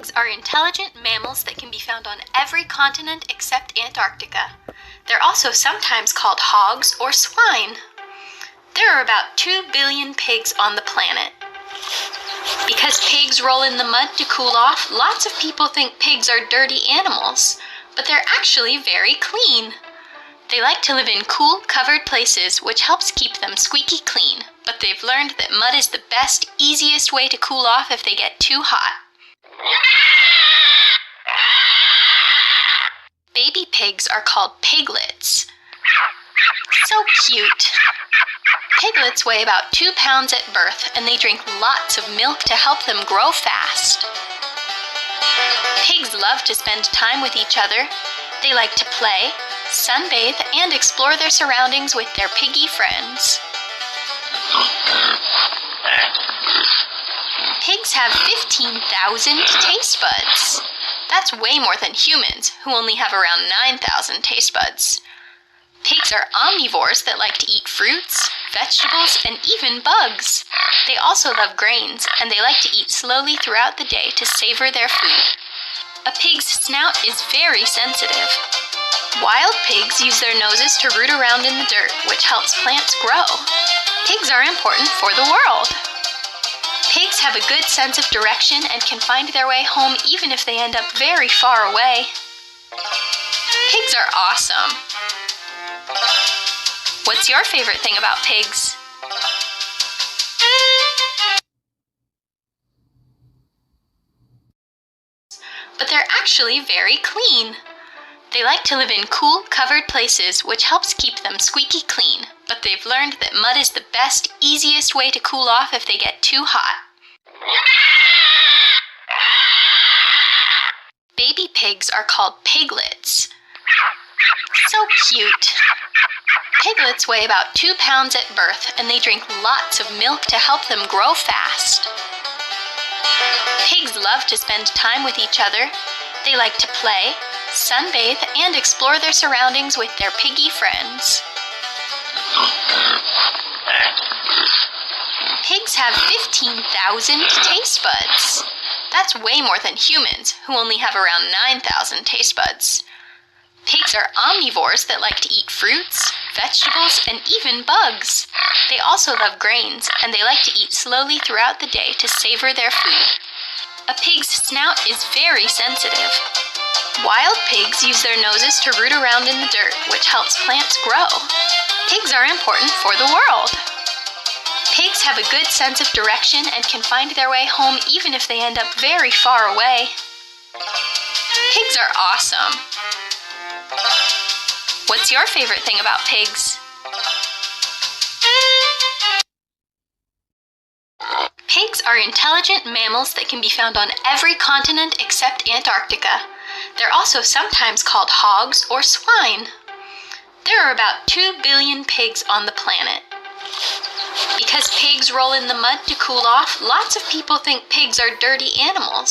Pigs are intelligent mammals that can be found on every continent except Antarctica. They're also sometimes called hogs or swine. There are about 2 billion pigs on the planet. Because pigs roll in the mud to cool off, lots of people think pigs are dirty animals, but they're actually very clean. They like to live in cool, covered places, which helps keep them squeaky clean, but they've learned that mud is the best, easiest way to cool off if they get too hot. Baby pigs are called piglets. So cute. Piglets weigh about 2 pounds at birth, and they drink lots of milk to help them grow fast. Pigs love to spend time with each other. They like to play, sunbathe, and explore their surroundings with their piggy friends. Pigs have 15,000 taste buds. That's way more than humans, who only have around 9,000 taste buds. Pigs are omnivores that like to eat fruits, vegetables, and even bugs. They also love grains, and they like to eat slowly throughout the day to savor their food. A pig's snout is very sensitive. Wild pigs use their noses to root around in the dirt, which helps plants grow. Pigs are important for the world. Pigs have a good sense of direction and can find their way home even if they end up very far away. Pigs are awesome. What's your favorite thing about pigs? But they're actually very clean. They like to live in cool, covered places, which helps keep them squeaky clean, but they've learned that mud is the best, easiest way to cool off if they get too hot. Baby pigs are called piglets. So cute. Piglets weigh about 2 pounds at birth, and they drink lots of milk to help them grow fast. Pigs love to spend time with each other. They like to play, sunbathe, and explore their surroundings with their piggy friends. Pigs have 15,000 taste buds. That's way more than humans, who only have around 9,000 taste buds. Pigs are omnivores that like to eat fruits, vegetables, and even bugs. They also love grains, and they like to eat slowly throughout the day to savor their food. A pig's snout is very sensitive. Wild pigs use their noses to root around in the dirt, which helps plants grow. Pigs are important for the world. Pigs have a good sense of direction and can find their way home even if they end up very far away. Pigs are awesome. What's your favorite thing about pigs? Pigs are intelligent mammals that can be found on every continent except Antarctica. They're also sometimes called hogs or swine. There are about 2 billion pigs on the planet. Because pigs roll in the mud to cool off, lots of people think pigs are dirty animals.